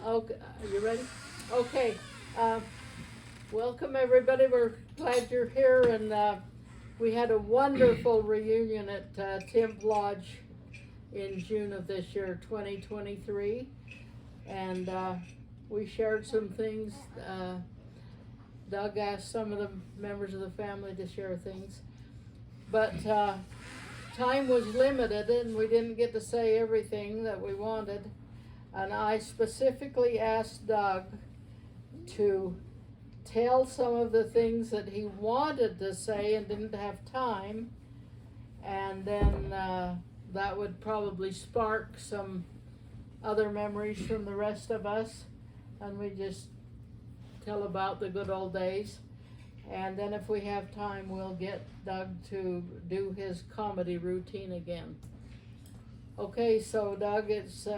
Okay, are you ready? Okay, welcome everybody. We're glad you're here, and we had a wonderful reunion at Timp Lodge in June of this year, 2023, and we shared some things. Doug asked some of the members of the family to share things, but time was limited, and we didn't get to say everything that we wanted. And I specifically asked Doug to tell some of the things that he wanted to say and didn't have time, and then that would probably spark some other memories from the rest of us, and we just tell about the good old days. And then if we have time, we'll get Doug to do his comedy routine again. Okay, so Doug, it's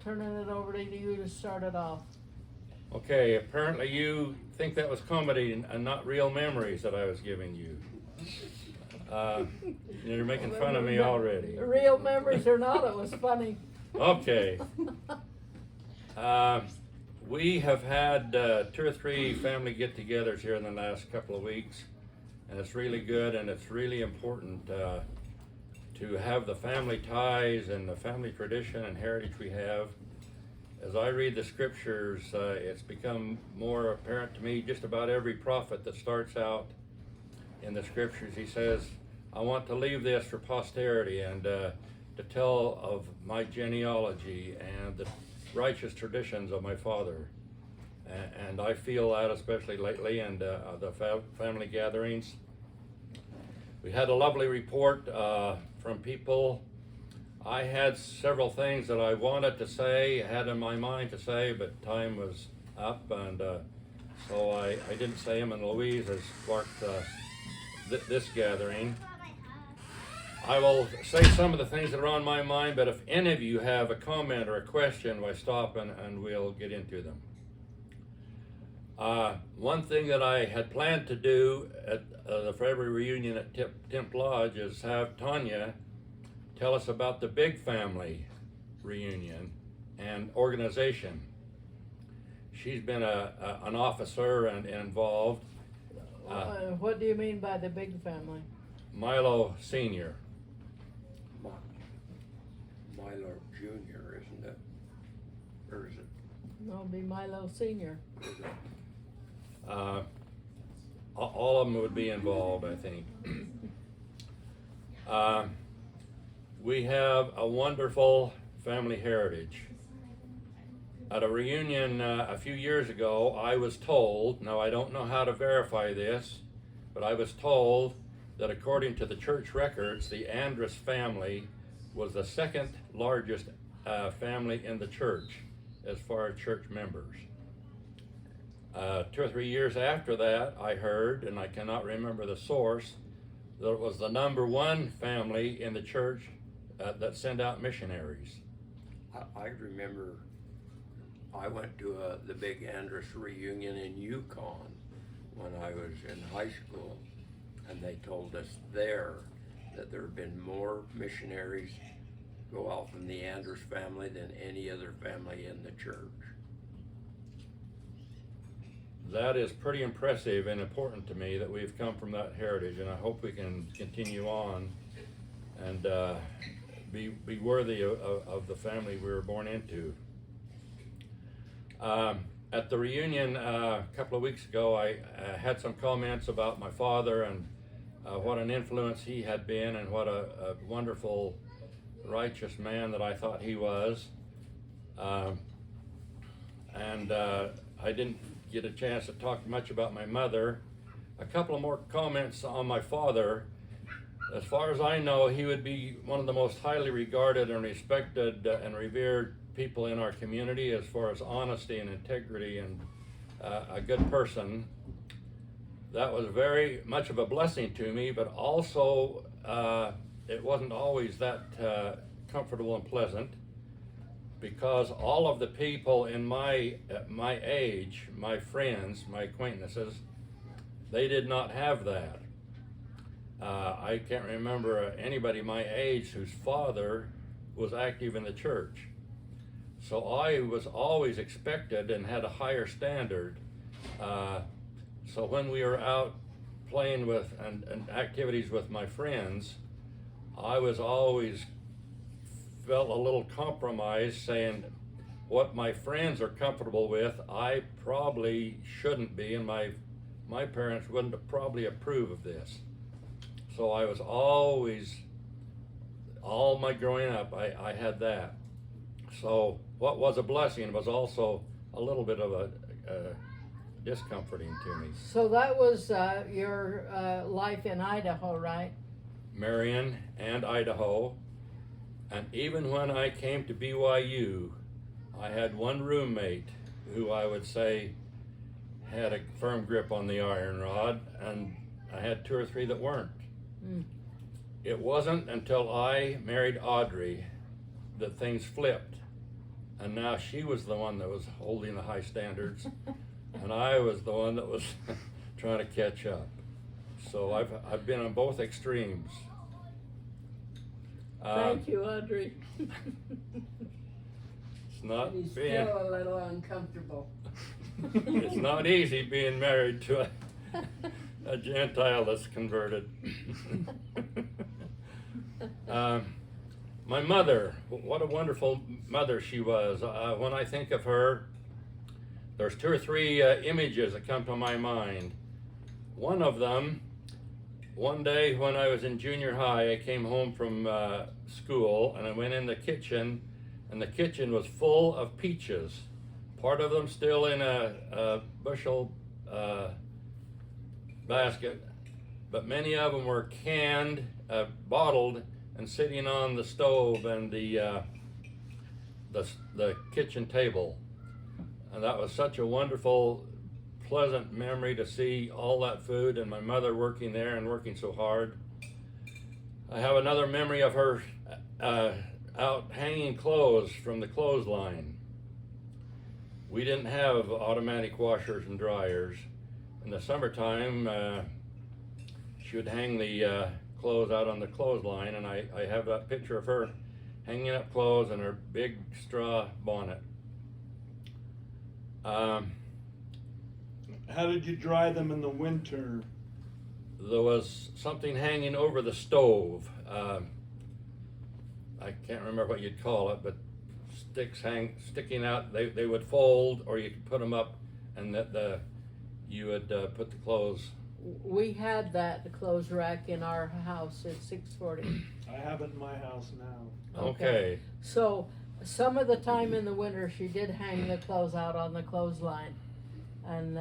turning it over to you to start it off. Okay, apparently you think that was comedy and not real memories that I was giving you. You're making fun of me already. Real memories or not, it was funny. Okay. We have had 2 or 3 family get-togethers here in the last couple of weeks, and it's really good, and it's really important to have the family ties and the family tradition and heritage we have. As I read the scriptures, it's become more apparent to me just about every prophet that starts out in the scriptures. He says, I want to leave this for posterity and to tell of my genealogy and the righteous traditions of my father. And I feel that especially lately, and the family gatherings. We had a lovely report from people. I had several things that I wanted to say, had in my mind to say, but time was up, and so I didn't say them, and Louise has sparked this gathering. I will say some of the things that are on my mind, but if any of you have a comment or a question, why stop and we'll get into them. One thing that I had planned to do at the February reunion at Timp Lodge is have Tanya tell us about the big family reunion and organization. She's been an officer and involved. What do you mean by the big family? Milo Sr. Milo Jr., isn't it? Or is it? No, it'd be Milo Sr. All of them would be involved, I think. We have a wonderful family heritage. At a reunion a few years ago, I was told, now I don't know how to verify this, but I was told that according to the church records, the Andrus family was the second largest family in the church as far as church members. 2 or 3 years after that, I heard, and I cannot remember the source, that it was the #1 family in the church that sent out missionaries. I remember I went to the big Andrus reunion in Yukon when I was in high school, and they told us there that there had been more missionaries go out from the Andrus family than any other family in the church. That is pretty impressive and important to me that we've come from that heritage, and I hope we can continue on and be worthy of the family we were born into. At the reunion a couple of weeks ago, I had some comments about my father and what an influence he had been, and what a wonderful, righteous man that I thought he was. And I didn't get a chance to talk much about my mother. A couple of more comments on my father. As far as I know, he would be one of the most highly regarded and respected and revered people in our community as far as honesty and integrity, and a good person. That was very much of a blessing to me, but also it wasn't always that comfortable and pleasant, because all of the people in my age, my friends, my acquaintances, they did not have that. I can't remember anybody my age whose father was active in the church. So I was always expected and had a higher standard. So when we were out playing with and activities with my friends, I was always felt a little compromised, saying what my friends are comfortable with, I probably shouldn't be, and my parents wouldn't probably approve of this. So I was always, all my growing up, I had that. So what was a blessing was also a little bit of a discomforting to me. So that was your life in Idaho, right? Marion and Idaho, and even when I came to BYU, I had one roommate who I would say had a firm grip on the iron rod, and I had 2 or 3 that weren't. Mm. It wasn't until I married Audrey that things flipped, and now she was the one that was holding the high standards, and I was the one that was trying to catch up. So I've been on both extremes. Thank you, Audrey. It's not He's being, still a little uncomfortable. it's not easy being married to a Gentile that's converted. My mother, what a wonderful mother she was. When I think of her, there's 2 or 3 images that come to my mind. One of them, one day when I was in junior high, I came home from school and I went in the kitchen, and the kitchen was full of peaches. Part of them still in a bushel basket, but many of them were canned, bottled, and sitting on the stove and the kitchen table. And that was such a wonderful, pleasant memory to see all that food and my mother working there and working so hard. I have another memory of her out hanging clothes from the clothesline. We didn't have automatic washers and dryers. In the summertime, she would hang the clothes out on the clothesline, and I have that picture of her hanging up clothes in her big straw bonnet. How did you dry them in the winter? There was something hanging over the stove. I can't remember what you'd call it, but sticking out. They would fold, or you could put them up, and you would put the clothes. We had that clothes rack in our house at 640. I have it in my house now. Okay. So some of the time in the winter, she did hang the clothes out on the clothesline, and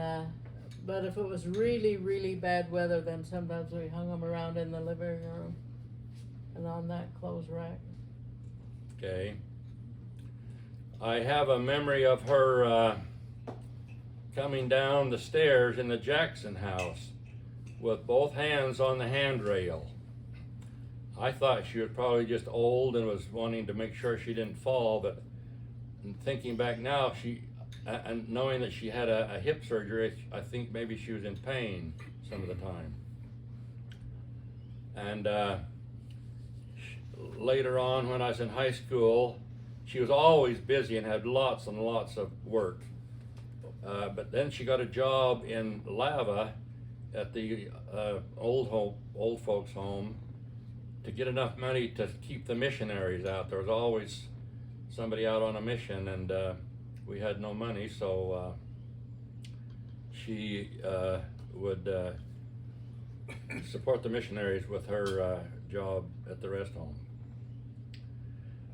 but if it was really, really bad weather, then sometimes we hung them around in the living room and on that clothes rack. Okay. I have a memory of her coming down the stairs in the Jackson house with both hands on the handrail. I thought she was probably just old and was wanting to make sure she didn't fall, but thinking back now, and knowing that she had a hip surgery, I think maybe she was in pain some of the time. And later on, when I was in high school, she was always busy and had lots and lots of work. But then she got a job in Lava at the old folks home to get enough money to keep the missionaries out. There was always somebody out on a mission, and we had no money, so she would support the missionaries with her job at the rest home.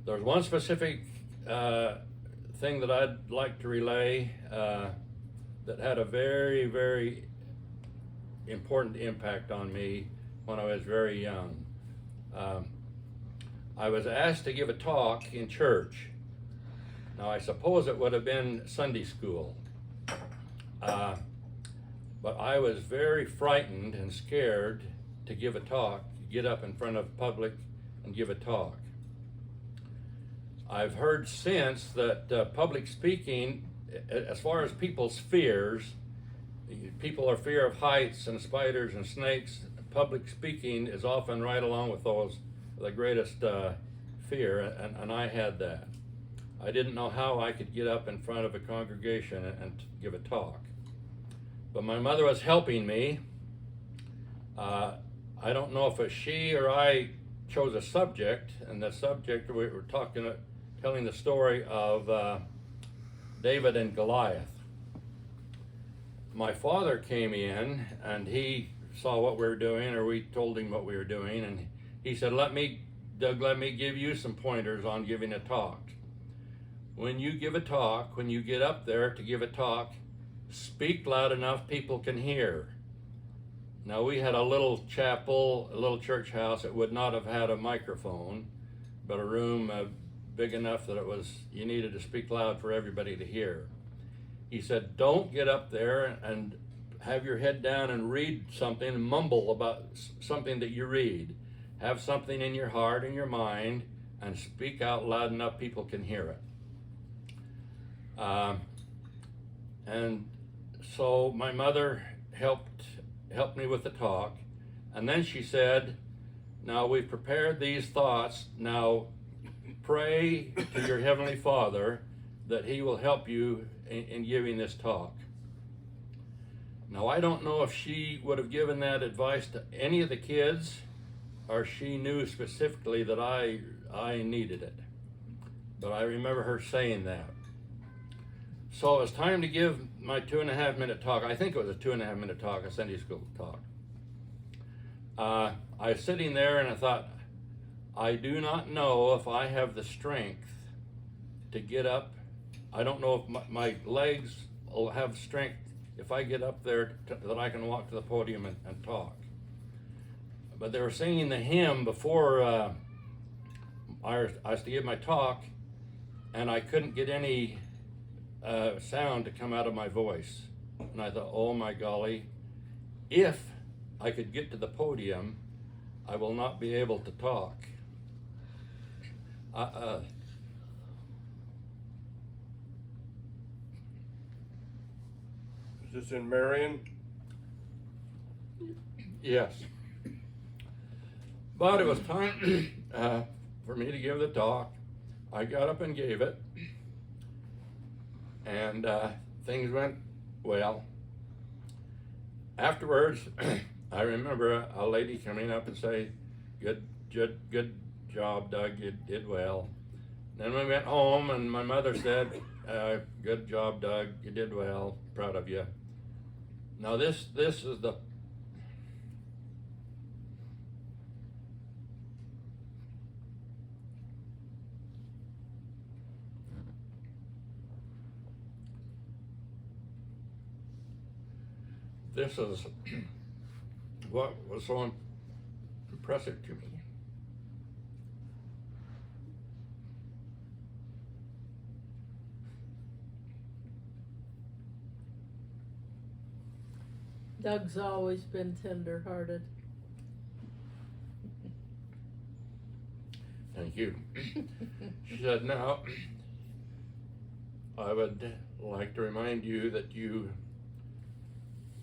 There's one specific thing that I'd like to relay that had a very, very important impact on me when I was very young. I was asked to give a talk in church. Now, I suppose it would have been Sunday school, but I was very frightened and scared to give a talk, get up in front of public and give a talk. I've heard since that public speaking, as far as people's fears, people are fear of heights and spiders and snakes. Public speaking is often right along with those, the greatest fear, and I had that. I didn't know how I could get up in front of a congregation and give a talk. But my mother was helping me. I don't know if it's she or I chose a subject, and the subject we were telling the story of David and Goliath. My father came in and he saw what we were doing, or we told him what we were doing, and he said, Doug, let me give you some pointers on giving a talk. When you give a talk, when you get up there to give a talk, speak loud enough people can hear. Now, we had a little chapel, a little church house. It would not have had a microphone, but a room big enough that you needed to speak loud for everybody to hear. He said, don't get up there and have your head down and read something and mumble about something that you read. Have something in your heart and your mind and speak out loud enough people can hear it. And so my mother helped me with the talk, and then she said, now we've prepared these thoughts, now pray to your Heavenly Father that He will help you in giving this talk. Now, I don't know if she would have given that advice to any of the kids, or she knew specifically that I needed it, but I remember her saying that. So it was time to give my 2.5-minute talk. I think it was a 2.5-minute talk, a Sunday school talk. I was sitting there and I thought, I do not know if I have the strength to get up. I don't know if my legs will have strength if I get up there that I can walk to the podium and talk. But they were singing the hymn before I was to give my talk, and I couldn't get any sound to come out of my voice. And I thought, oh my golly, if I could get to the podium, I will not be able to talk. Is this in Marion? Yes. But it was time for me to give the talk. I got up and gave it. And things went well. Afterwards, I remember a lady coming up and say, good job, Doug, you did well. Then we went home and my mother said, good job, Doug, you did well, proud of you. Now this is the this is what was so impressive to me. Doug's always been tender-hearted. Thank you. She said, now, I would like to remind you that you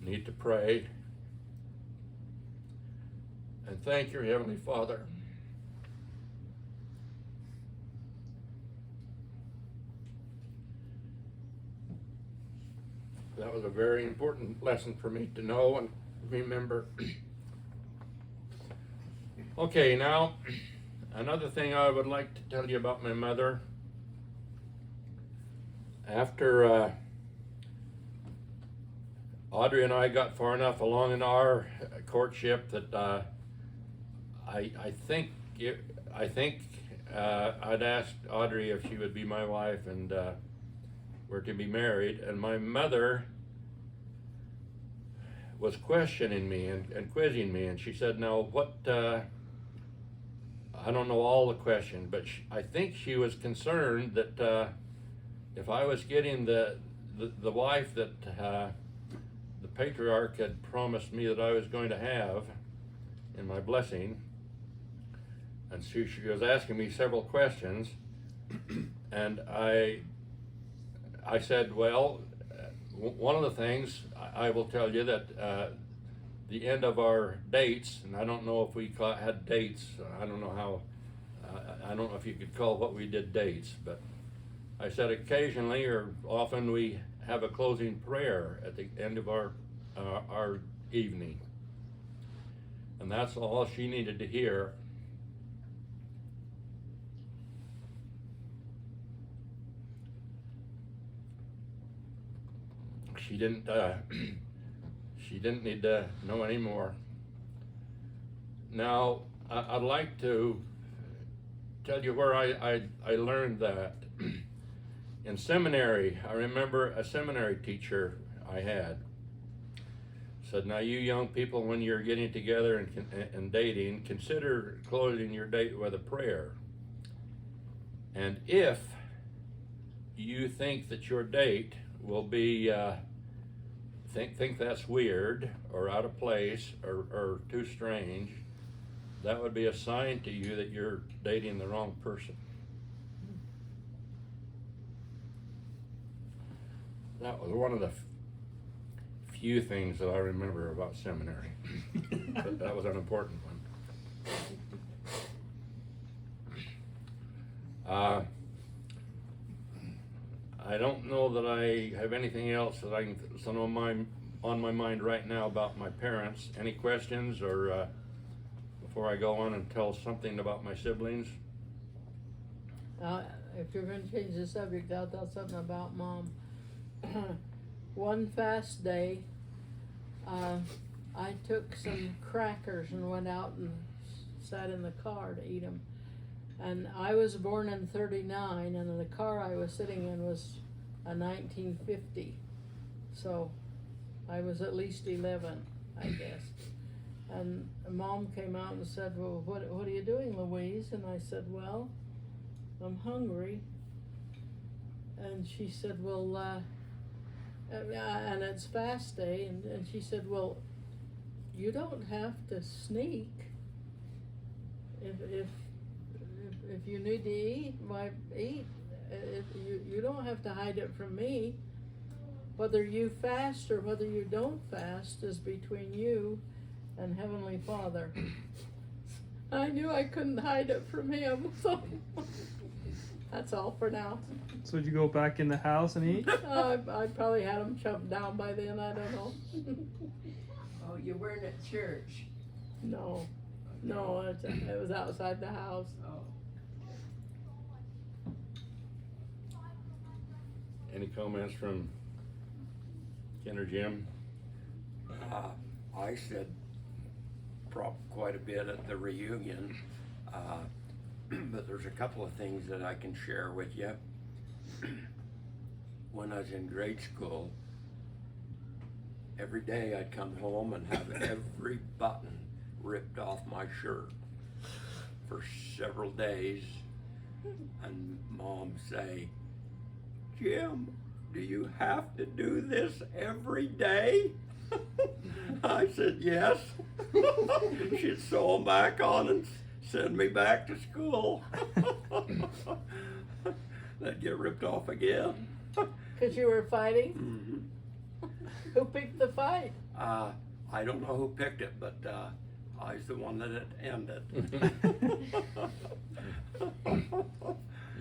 need to pray and thank your Heavenly Father. That was a very important lesson for me to know and remember. Okay, now, another thing I would like to tell you about my mother. After Audrey and I got far enough along in our courtship that I think I'd asked Audrey if she would be my wife, and we're to be married. And my mother was questioning me and quizzing me, and she said, "Now, what?" I don't know all the question, but I think she was concerned that if I was getting the wife that the patriarch had promised me that I was going to have in my blessing. And she was asking me several questions, and I said, well, one of the things I will tell you that the end of our dates, and I don't know if we had dates, I don't know how, I don't know if you could call what we did dates, but I said occasionally or often we have a closing prayer at the end of our evening. And that's all she needed to hear. She didn't need to know anymore. Now, I'd like to tell you where I learned that. In seminary, I remember a seminary teacher I had said, now you young people, when you're getting together and dating, consider closing your date with a prayer. And if you think that your date will be, think that's weird or out of place or too strange, that would be a sign to you that you're dating the wrong person. That was one of the few things that I remember about seminary. But that was an important one. I don't know that I have anything else that I can on my mind right now about my parents. Any questions or before I go on and tell something about my siblings? If you're going to change the subject, I'll tell something about Mom. One fast day, I took some crackers and went out and sat in the car to eat them. And I was born in 39, and the car I was sitting in was a 1950. So I was at least 11, I guess. And Mom came out and said, well, what are you doing, Louise? And I said, well, I'm hungry. And she said, well, and it's fast day, and she said, well, you don't have to sneak. If you need to eat, why eat? You don't have to hide it from me. Whether you fast or whether you don't fast is between you and Heavenly Father. I knew I couldn't hide it from him, so that's all for now. So did you go back in the house and eat? I probably had them chopped down by then, I don't know. Oh, you weren't at church? No, it was outside the house. Oh. Any comments from Ken or Jim? I said quite a bit at the reunion, but there's a couple of things that I can share with you. When I was in grade school, every day I'd come home and have every button ripped off my shirt for several days, and Mom say, Jim, do you have to do this every day? I said, yes. She'd sew them back on and send me back to school. They'd get ripped off again. Because you were fighting? Mm-hmm. Who picked the fight? I don't know who picked it, but I was the one that it ended.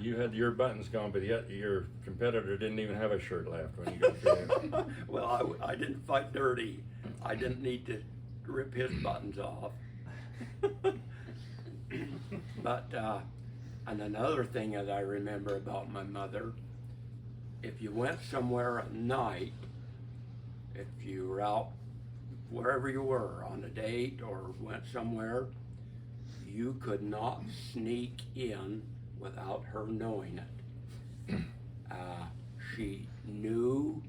You had your buttons gone, but yet your competitor didn't even have a shirt left when you got through. Well, I didn't fight dirty. I didn't need to rip his buttons off. But, and another thing that I remember about my mother, if you went somewhere at night, if you were out wherever you were on a date or went somewhere, you could not sneak in without her knowing it. She knew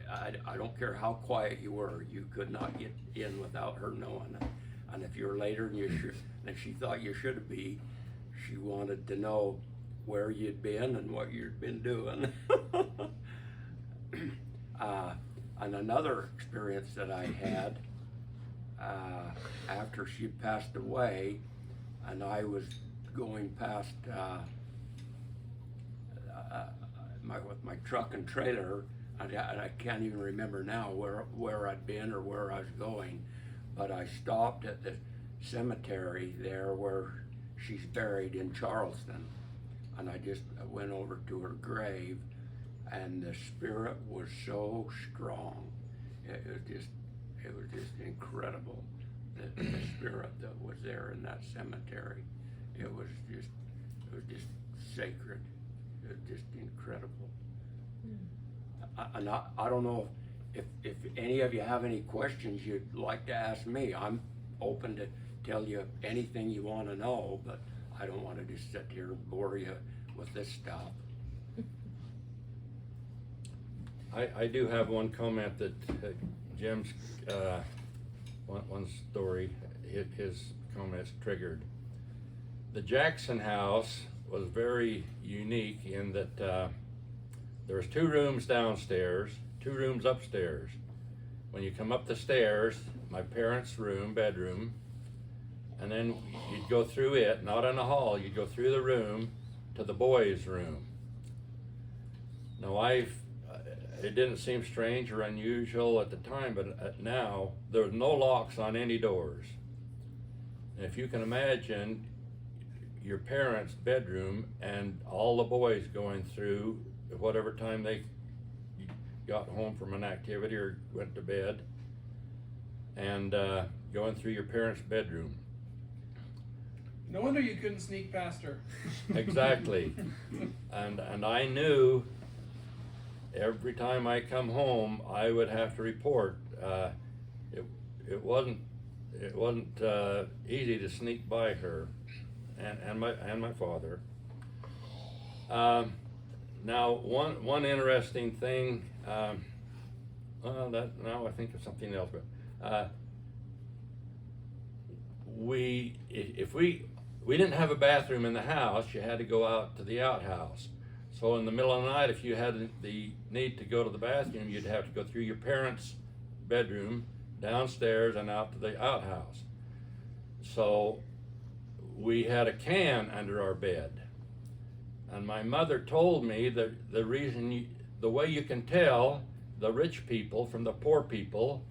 I don't care how quiet you were, you could not get in without her knowing it. And if you were later and if she thought you should be, she wanted to know where you'd been and what you'd been doing. And another experience that I had, after she passed away, and I was going past with my truck and trailer, and I can't even remember now where I'd been or where I was going, but I stopped at the cemetery there where she's buried in Charleston, and I just went over to her grave, and the spirit was so strong. It was just incredible. The spirit that was there in that cemetery. It was just sacred. It was just incredible. I don't know if any of you have any questions you'd like to ask me. I'm open to tell you anything you want to know, but I don't want to just sit here and bore you with this stuff. I do have one comment that Jim's one story, his comments triggered. The Jackson house was very unique in that there was 2 rooms downstairs, 2 rooms upstairs. When you come up the stairs, my parents' room, bedroom, and then you'd go through it, not in the hall, you'd go through the room to the boys' room. Now it didn't seem strange or unusual at the time, but now there was no locks on any doors. And if you can imagine your parents' bedroom and all the boys going through whatever time they got home from an activity or went to bed, and going through your parents' bedroom. No wonder you couldn't sneak past her. Exactly. And I knew every time I come home, I would have to report. It wasn't easy to sneak by her and my father. Now one interesting thing. Now I think of something else, but we didn't have a bathroom in the house. You had to go out to the outhouse. So in the middle of the night, if you had the need to go to the bathroom, you'd have to go through your parents' bedroom, downstairs, and out to the outhouse. So we had a can under our bed. And my mother told me that the way you can tell the rich people from the poor people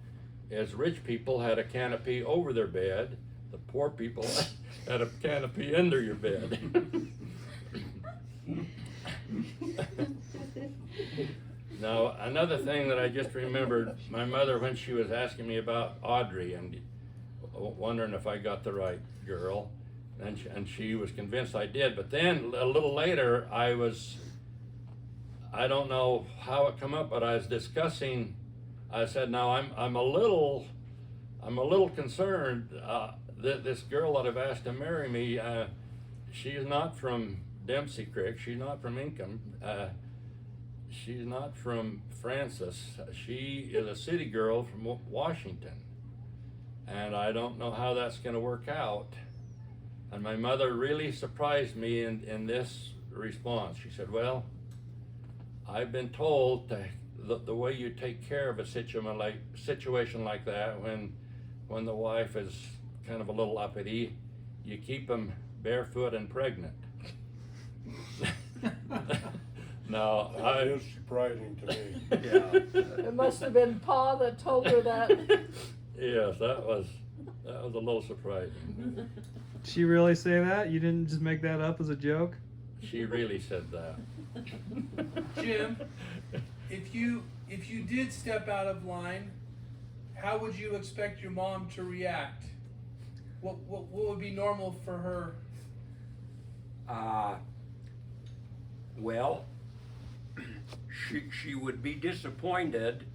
is rich people had a canopy over their bed, the poor people had a canopy under your bed. Now, another thing that I just remembered, my mother, when she was asking me about Audrey and wondering if I got the right girl, and she was convinced I did, but then a little later I don't know how it come up, but I was discussing, I said, now I'm a little concerned that this girl that I've asked to marry me, she's not from Dempsey Creek, she's not from Income, she's not from Francis, she is a city girl from Washington, and I don't know how that's going to work out. And my mother really surprised me in this response. She said, well, I've been told the way you take care of a situation like that when the wife is kind of a little uppity, you keep them barefoot and pregnant. No, That is surprising to me. Yeah. It must have been Pa that told her that. Yes, that was a little surprising. Did she really say that? You didn't just make that up as a joke? She really said that. Jim, if you did step out of line, how would you expect your mom to react? What would be normal for her? Well, she would be disappointed,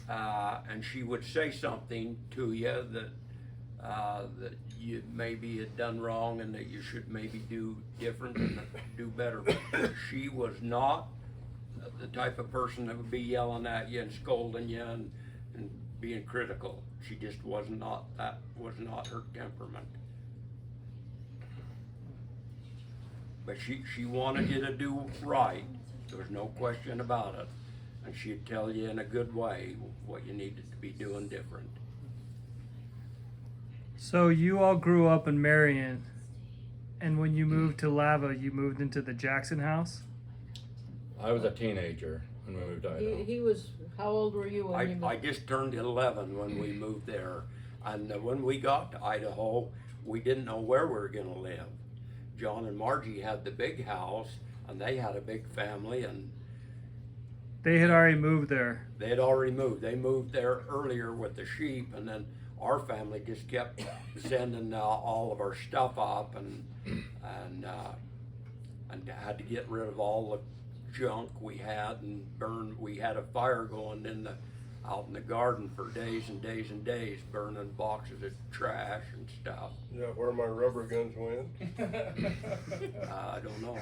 and she would say something to you that you maybe had done wrong and that you should maybe do different and do better. But she was not the type of person that would be yelling at you and scolding you and being critical. She just was not her temperament. But she wanted you to do right. There was no question about it. And she'd tell you in a good way what you needed to be doing different. So you all grew up in Marion, and when you moved to Lava, you moved into the Jackson house? I was a teenager when we moved to Idaho. He was, how old were you when you moved? I just turned 11 when we moved there. And when we got to Idaho, we didn't know where we were going to live. John and Margie had the big house, and they had a big family, and They had already moved there. they had already moved. They moved there earlier with the sheep, and then our family just kept sending all of our stuff up, and had to get rid of all the junk we had and burn. We had a fire going out in the garden for days and days and days, burning boxes of trash and stuff. Is that where my rubber guns went? I don't know.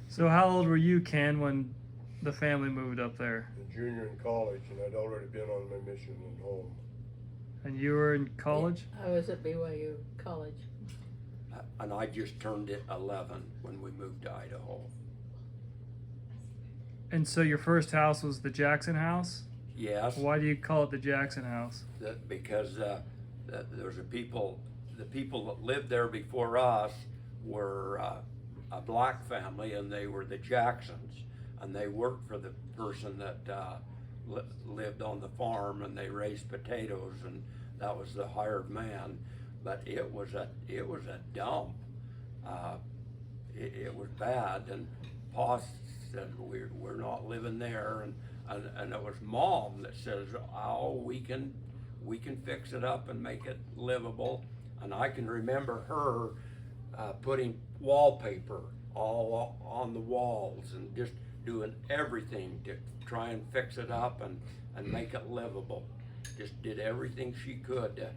So how old were you, Ken, when the family moved up there? A junior in college, and I'd already been on my mission and home. And you were in college? I was at BYU College. And I just turned it 11 when we moved to Idaho. And so your first house was the Jackson house? Yes. Why do you call it the Jackson house? Because there's the people that lived there before us were a black family, and they were the Jacksons, and they worked for the person that lived on the farm, and they raised potatoes, and that was the hired man. But it was a dump. It was bad, and Pa said we're not living there, and it was Mom that says, oh, we can fix it up and make it livable. And I can remember her putting wallpaper all on the walls and just doing everything to try and fix it up and make it livable. Just did everything she could to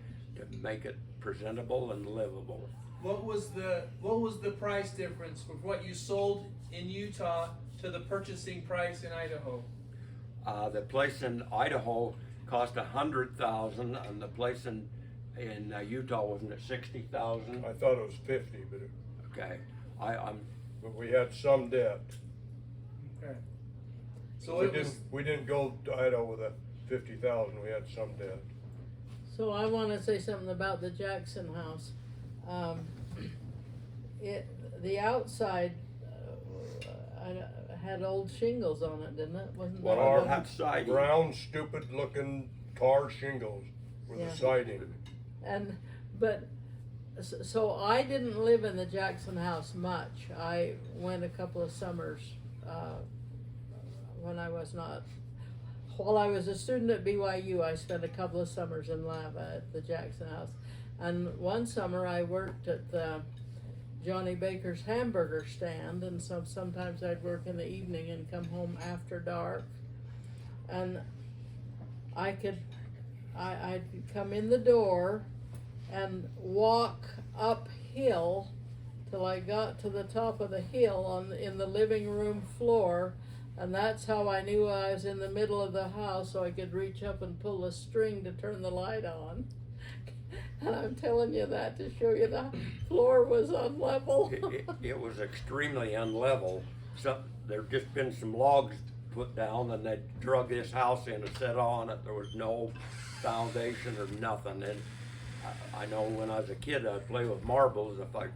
make it presentable and livable. What was the price difference of what you sold in Utah to the purchasing price in Idaho? The place in Idaho cost $100,000, and the place in Utah wasn't it $60,000? I thought it was 50, but Okay, but we had some debt. Okay. So We didn't go to Idaho with a 50,000. We had some debt. So I want to say something about the Jackson house. The outside had old shingles on it, didn't it? Wasn't Well, that our what- had siding. brown, stupid-looking tar shingles with Yeah. the siding. So I didn't live in the Jackson house much. I went a couple of summers when I was not. While I was a student at BYU, I spent a couple of summers in Lava at the Jackson house. And one summer I worked at the Johnny Baker's hamburger stand, and so sometimes I'd work in the evening and come home after dark. And I'd come in the door and walk uphill till I got to the top of the hill in the living room floor, and that's how I knew I was in the middle of the house, so I could reach up and pull a string to turn the light on. And I'm telling you that to show you the floor was unlevel. It was extremely unlevel. There'd just been some logs put down, and they drug this house in and set on it. There was no foundation or nothing. And I know when I was a kid, I'd play with marbles. If I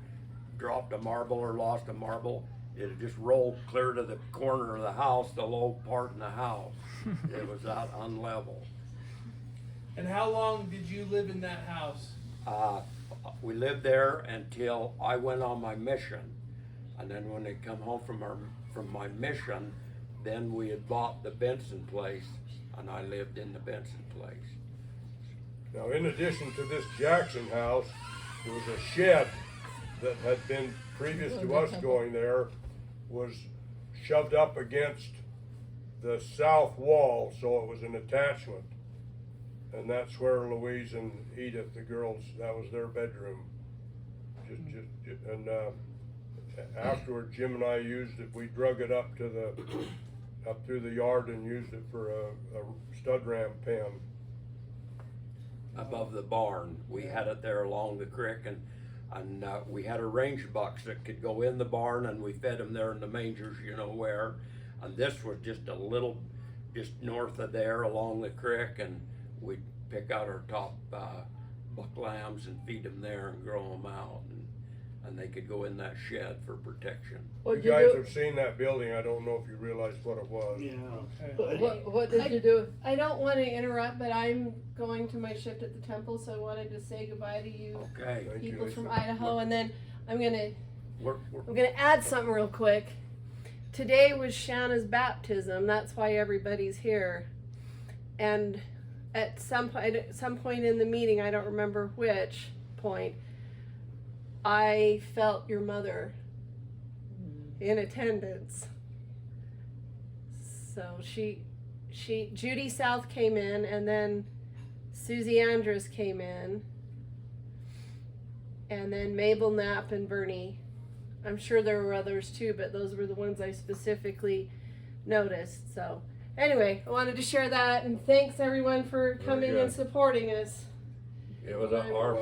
dropped a marble or lost a marble, it'd just roll clear to the corner of the house, the low part in the house. It was that unlevel. And how long did you live in that house? We lived there until I went on my mission, and then when they come home from my mission, then we had bought the Benson place, and I lived in the Benson place. Now, in addition to this Jackson house, there was a shed that had been, previous to us going there, was shoved up against the south wall, so it was an attachment. And that's where Louise and Edith, the girls, that was their bedroom. Afterward, Jim and I used it. We drug it up through the yard and used it for a stud ram pen. Above the barn, we had it there along the creek, and we had a range bucks that could go in the barn, and we fed them there in the mangers, you know where. And this was just a little, just north of there along the creek, and we'd pick out our top buck lambs and feed them there and grow them out, and they could go in that shed for protection. You guys have seen that building. I don't know if you realize what it was. What did you do? I don't want to interrupt, but I'm going to my shift at the temple, so I wanted to say goodbye to you Okay. Thank you, people Lisa. from Idaho, and then I'm going to I'm gonna add something real quick. Today was Shanna's baptism. That's why everybody's here. And at some point in the meeting, I don't remember which point, I felt your mother in attendance. So Judy South came in, and then Susie Andrus came in, and then Mabel Knapp and Bernie. I'm sure there were others too, but those were the ones I specifically noticed. So anyway, I wanted to share that, and thanks everyone for coming and supporting us. It was our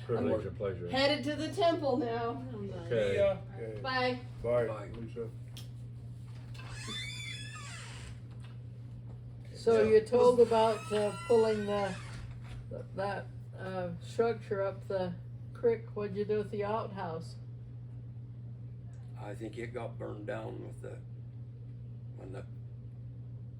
privilege and pleasure. Headed to the temple now. Okay. Okay. Bye. Bye, Bye. Lisa. So you told about pulling that structure up the creek. What'd you do with the outhouse? I think it got burned down when the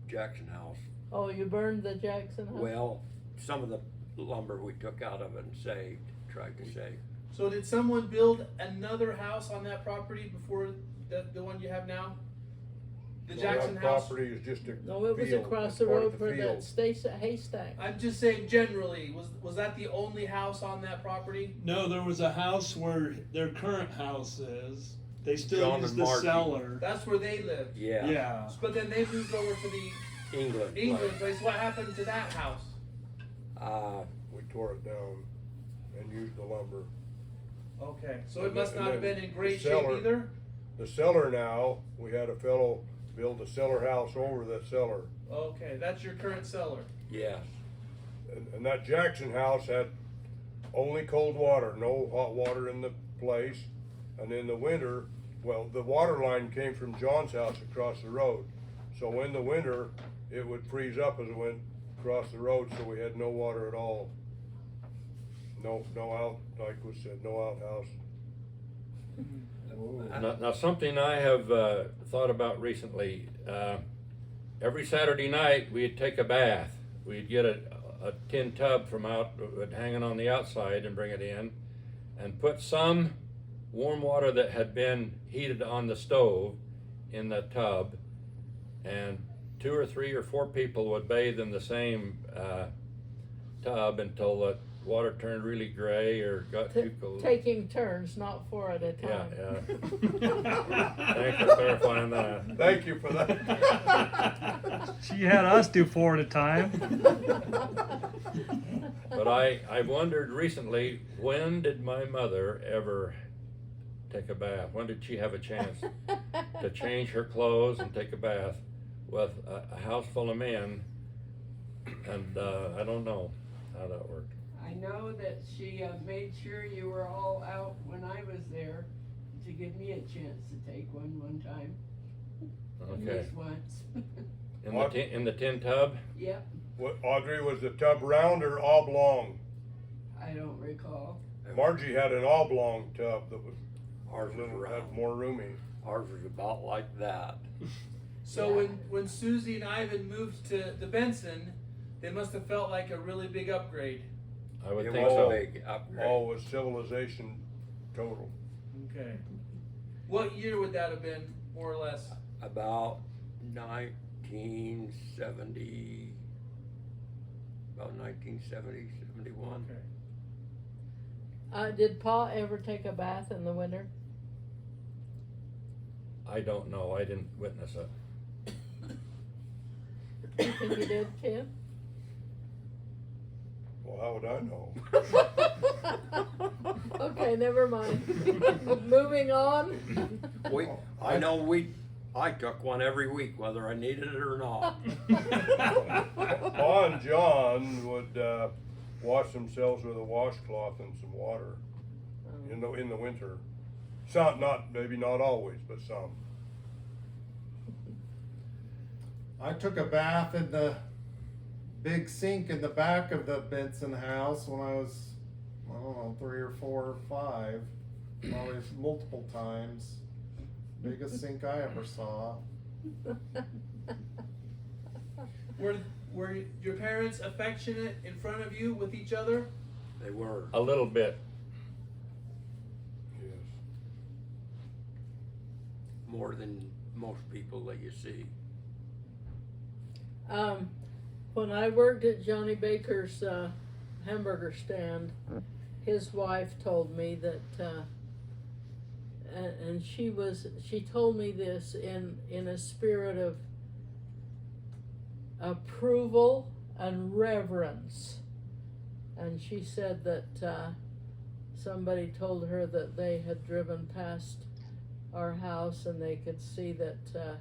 Jackson house. Oh, you burned the Jackson house? Well, some of the lumber we took out of it and tried to save. So did someone build another house on that property before the one you have now? The So Jackson that house? property is just a No, it was field. across It's the part road of the for that field. haystack. I'm just saying generally, was that the only house on that property? No, there was a house where their current house is. They still John use and the Margie. cellar. That's where they lived. Yeah. Yeah. But then they moved over to the England. England place. What happened to that house? We tore it down and used the lumber. Okay, so And it must then- not and have then been in great the shape cellar- either? The cellar now, we had a fellow build a cellar house over that cellar. Okay, that's your current cellar. Yes. And that Jackson house had only cold water, no hot water in the place. And in the winter, well, the water line came from John's house across the road. So in the winter, it would freeze up as it went across the road, so we had no water at all. No out, like was said, no outhouse. Now something I have thought about recently, every Saturday night we'd take a bath. We'd get a tin tub from hanging on the outside and bring it in and put some warm water that had been heated on the stove in the tub, and 2 or 3 or 4 people would bathe in the same tub until the water turned really gray or got too cold. Taking turns, not 4 at a Yeah, time. yeah. Thanks for clarifying that. Thank you for that. She had us do 4 at a time. But I wondered recently, when did my mother ever take a bath? When did she have a chance to change her clothes and take a bath with a house full of men? And I don't know how that worked. I know that she made sure you were all out when I was there to give me a chance to take one time. At Okay. least once. In the tin tub? Yep, What, Audrey, was the tub round or oblong? I don't recall. Margie had an oblong tub that was Ours was had round. more roomy. Ours was about like that. So Yeah. when Susie and Ivan moved to the Benson, they must have felt like a really big upgrade. I would It think was so. a big upgrade. All was civilization total. Okay. What year would that have been, more or less? About 1970, about 1970, 71. Okay. Did Pa ever take a bath in the winter? I don't know. I didn't witness it. You think you did, Ken? Well, how would I know? Okay, never mind. Moving on. I took one every week, whether I needed it or not. Pa and John would wash themselves with a washcloth and some water in the winter. Some, maybe not always, but some. I took a bath in the big sink in the back of the Benson house when I was, I don't know, 3 or 4 or 5. Probably multiple times. Biggest sink I ever saw. Were your parents affectionate in front of you with each other? They were. A little bit. Yes. more than most people that you see. When I worked at Johnny Baker's hamburger stand, his wife told me that, and she told me this in a spirit of approval and reverence. And she said that somebody told her that they had driven past our house and they could see that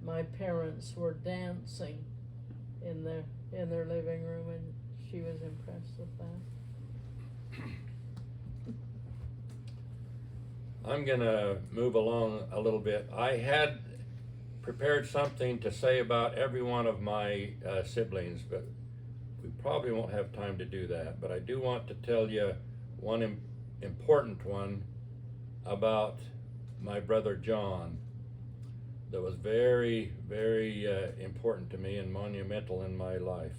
my parents were dancing in their living room, and she was impressed with that. I'm gonna move along a little bit. I had prepared something to say about every one of my siblings, but we probably won't have time to do that. But I do want to tell you one important one about my brother John that was very, very important to me and monumental in my life.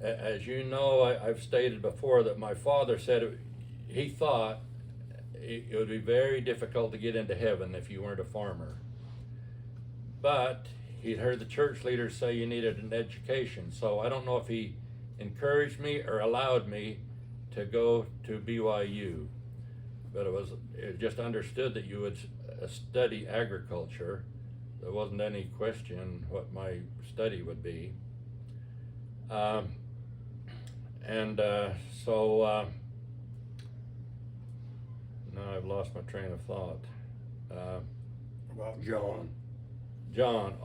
As you know, I've stated before that my father said he thought it would be very difficult to get into heaven if you weren't a farmer. But he'd heard the church leaders say you needed an education, so I don't know if he encouraged me or allowed me to go to BYU. But it was just understood that you would study agriculture. There wasn't any question what my study would be. Now I've lost my train of thought. About John. John,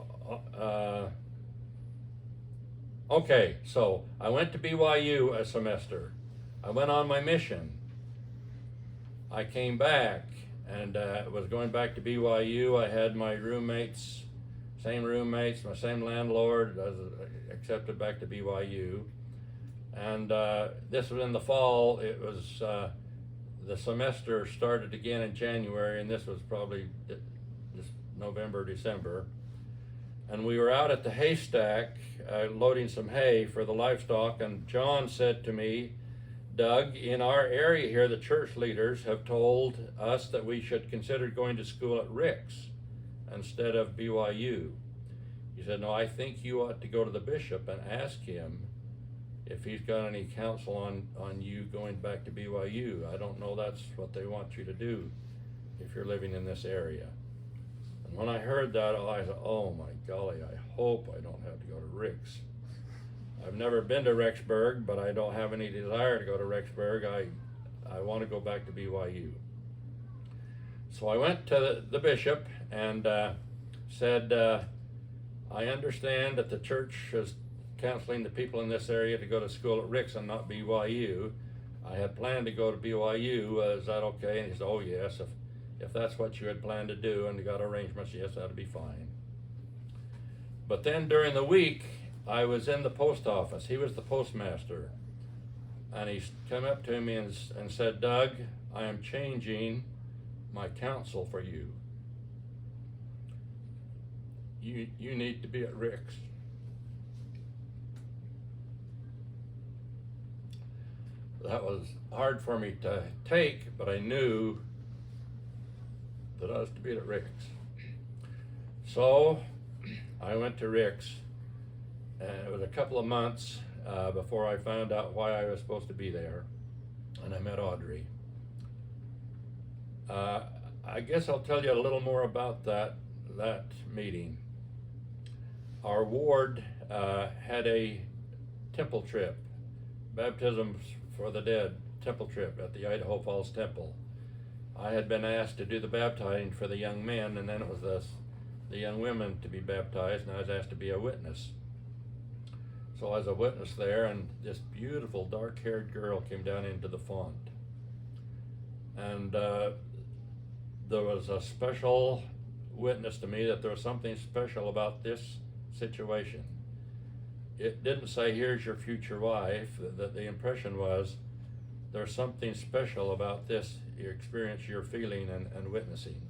okay, so I went to BYU a semester. I went on my mission. I came back and was going back to BYU. I had my roommates, my same landlord. I was accepted back to BYU. And this was in the fall. It was, the semester started again in January, and this was probably this November, December. And we were out at the haystack loading some hay for the livestock, and John said to me, Doug, in our area here, the church leaders have told us that we should consider going to school at Rick's instead of BYU. He said, no, I think you ought to go to the bishop and ask him if he's got any counsel on you going back to BYU. I don't know that's what they want you to do if you're living in this area. And when I heard that, I said, oh my golly, I hope I don't have to go to Rick's. I've never been to Rexburg, but I don't have any desire to go to Rexburg. I want to go back to BYU. So I went to the bishop and said, I understand that the church is counseling the people in this area to go to school at Rick's and not BYU. I had planned to go to BYU. Is that okay? And he said, oh yes, if that's what you had planned to do and you got arrangements, yes, that'd be fine. But then during the week, I was in the post office. He was the postmaster. And he came up to me and said, Doug, I am changing my counsel for you. You need to be at Rick's. That was hard for me to take, but I knew that I was to be at Rick's. So I went to Rick's, and it was a couple of months before I found out why I was supposed to be there, and I met Audrey. I guess I'll tell you a little more about that meeting. Our ward had a temple trip, baptisms for the dead temple trip at the Idaho Falls Temple. I had been asked to do the baptizing for the young men, and then it was the young women to be baptized, and I was asked to be a witness. So I was a witness there, and this beautiful dark-haired girl came down into the font. And there was a special witness to me that there was something special about this situation. It didn't say, here's your future wife. The impression was, there's something special about this your experience you're feeling and witnessing.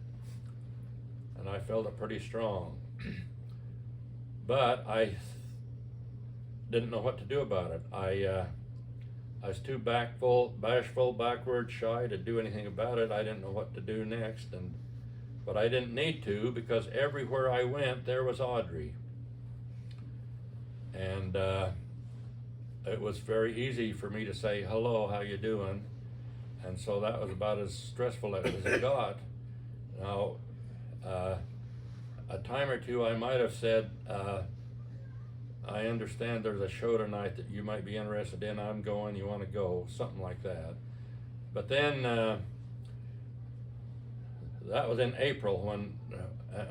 And I felt it pretty strong. But I didn't know what to do about it. I I was too bashful, backward, shy to do anything about it. I didn't know what to do next, but I didn't need to, because everywhere I went, there was Audrey. And it was very easy for me to say, hello, how you doing? And so that was about as stressful as it got. Now, a time or two I might have said, I understand there's a show tonight that you might be interested in. I'm going, you want to go, something like that. But then, that was in April when,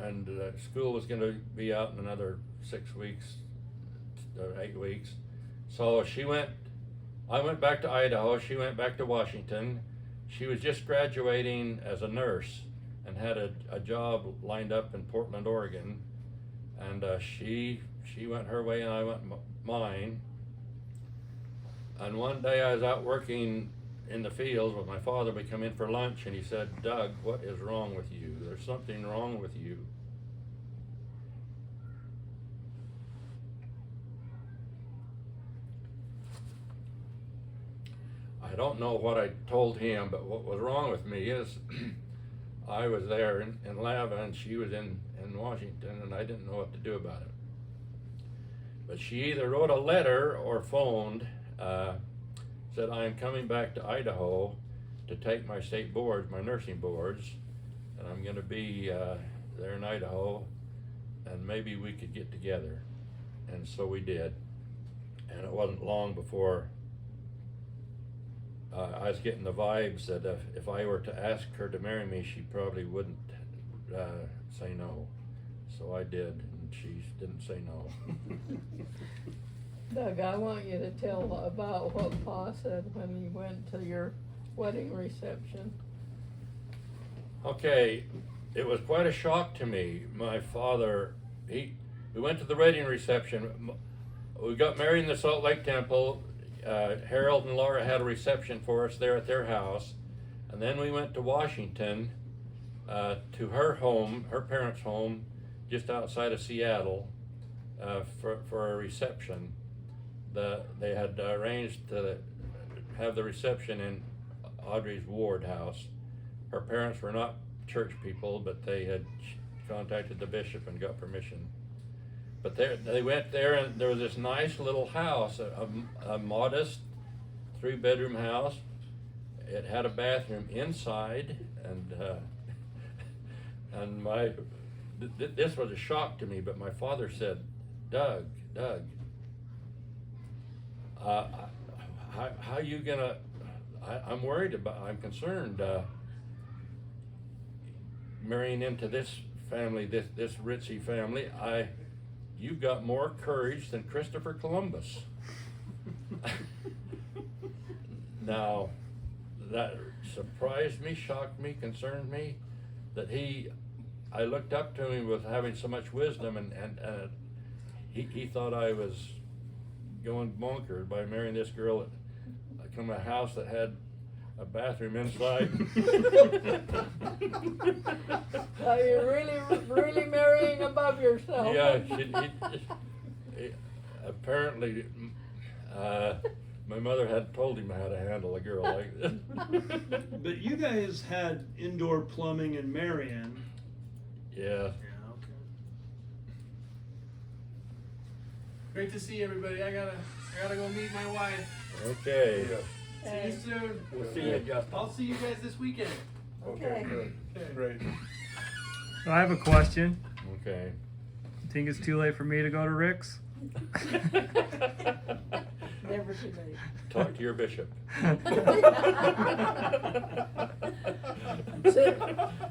and school was going to be out in another 6 weeks, or 8 weeks. So I went back to Idaho, she went back to Washington. She was just graduating as a nurse and had a job lined up in Portland, Oregon. And she went her way and I went mine. And one day I was out working in the fields with my father. We come in for lunch and he said, Doug, what is wrong with you? There's something wrong with you. I don't know what I told him, but what was wrong with me is I was there in Lava and she was in Washington, and I didn't know what to do about it. But she either wrote a letter or phoned, said, I'm coming back to Idaho to take my state boards, my nursing boards, and I'm going to be there in Idaho, and maybe we could get together. And so we did. And it wasn't long before I was getting the vibes that if I were to ask her to marry me, she probably wouldn't say no. So I did, and she didn't say no. Doug, I want you to tell about what Pa said when he went to your wedding reception. Okay, it was quite a shock to me. My father, we went to the wedding reception. We got married in the Salt Lake Temple. Harold and Laura had a reception for us there at their house. And then we went to Washington, to her home, her parents' home, just outside of Seattle, for a reception. They had arranged to have the reception in Audrey's ward house. Her parents were not church people, but they had contacted the bishop and got permission. But they went there, and there was this nice little house, a modest 3-bedroom house. It had a bathroom inside, and this was a shock to me. But my father said, Doug, how you gonna? I'm worried about. I'm concerned marrying into this family, this ritzy family. You've got more courage than Christopher Columbus. Now, that surprised me, shocked me, concerned me, that I looked up to him with having so much wisdom, and he thought I was going bonkers by marrying this girl that come a house that had a bathroom inside. You're really marrying above yourself. Yeah, apparently, my mother had told him how to handle a girl like this. But you guys had indoor plumbing in Marion. Yeah. Yeah, okay. Great to see everybody. I gotta go meet my wife. Okay. See you soon. We'll see you, Justin. I'll see you guys this weekend. Okay, good, great. So I have a question. Okay. You think it's too late for me to go to Rick's? Never too late. Talk to your bishop.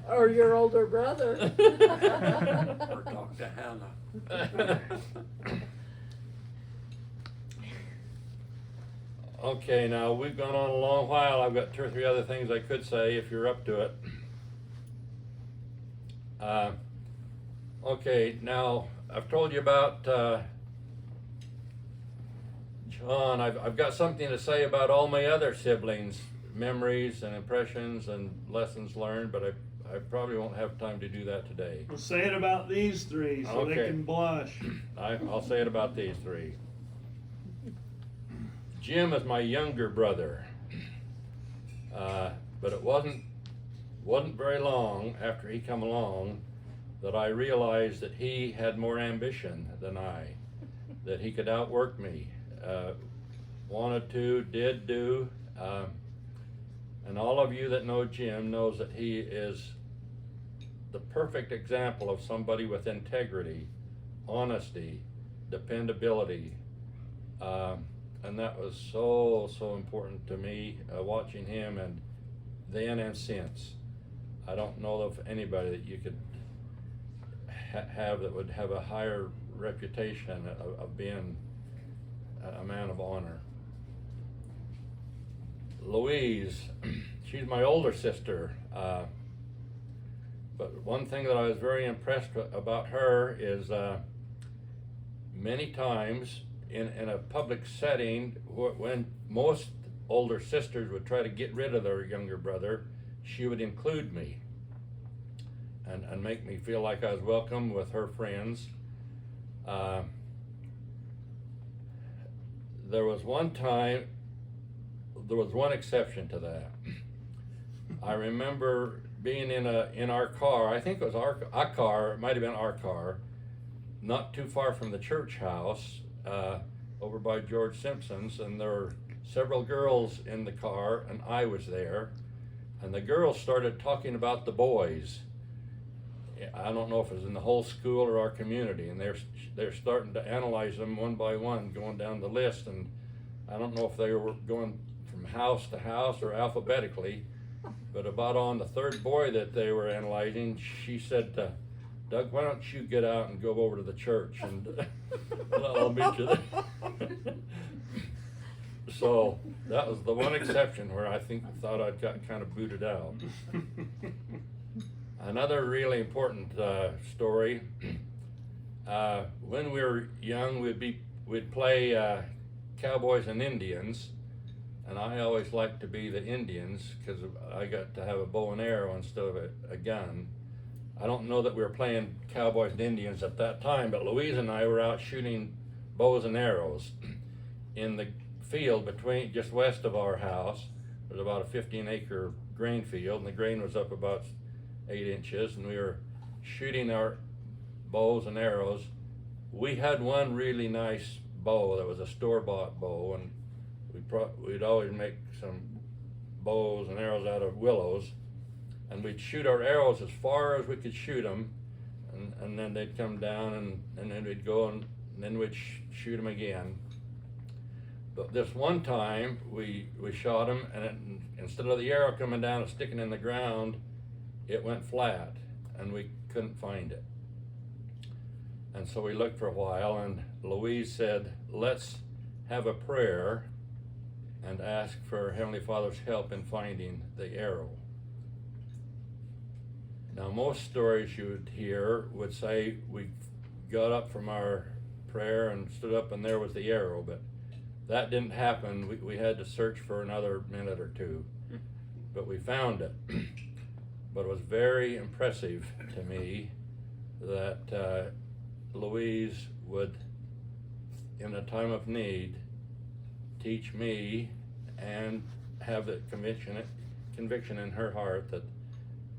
Or your older brother. Or talk to Hannah. Okay, now we've gone on a long while. I've got 2 or 3 other things I could say if you're up to it. Okay, now I've told you about John. I've got something to say about all my other siblings, memories and impressions and lessons learned, but I probably won't have time to do that today. Well, say it about these 3 so they Okay. can blush. I'll say it about these 3. Jim is my younger brother, but it wasn't very long after he come along that I realized that he had more ambition than I, that he could outwork me, wanted to, did do, and all of you that know Jim knows that he is the perfect example of somebody with integrity, honesty, dependability, and that was so important to me, watching him, and then and since. I don't know of anybody that you could have that would have a higher reputation of being a man of honor. Louise, she's my older sister, but one thing that I was very impressed about her is many times in a public setting, when most older sisters would try to get rid of their younger brother, she would include me and make me feel like I was welcome with her friends. There was one exception to that. I remember being in our car, I think it was our car, it might have been our car, not too far from the church house, over by George Simpson's, and there were several girls in the car, and I was there, and the girls started talking about the boys. I don't know if it was in the whole school or our community, and they're starting to analyze them one by one, going down the list, and I don't know if they were going from house to house or alphabetically, but about on the third boy that they were analyzing, she said, Doug, why don't you get out and go over to the church, and I'll meet you there. So that was the one exception where I thought I'd got kind of booted out. Another really important story. When we were young, we'd play cowboys and Indians, and I always liked to be the Indians because I got to have a bow and arrow instead of a gun. I don't know that we were playing cowboys and Indians at that time, but Louise and I were out shooting bows and arrows in the field between, just west of our house. There was about a 15-acre grain field, and the grain was up about 8 inches, and we were shooting our bows and arrows. We had one really nice bow that was a store-bought bow, and we'd always make some bows and arrows out of willows, and we'd shoot our arrows as far as we could shoot them, and then they'd come down, and then we'd go, and then we'd shoot them again. But this one time, we shot them, and instead of the arrow coming down and sticking in the ground, it went flat, and we couldn't find it. And so we looked for a while, and Louise said, let's have a prayer and ask for Heavenly Father's help in finding the arrow. Now, most stories you would hear would say we got up from our prayer and stood up, and there was the arrow, but that didn't happen. We had to search for another minute or two, but we found it. But it was very impressive to me that Louise would, in a time of need, teach me and have the conviction in her heart that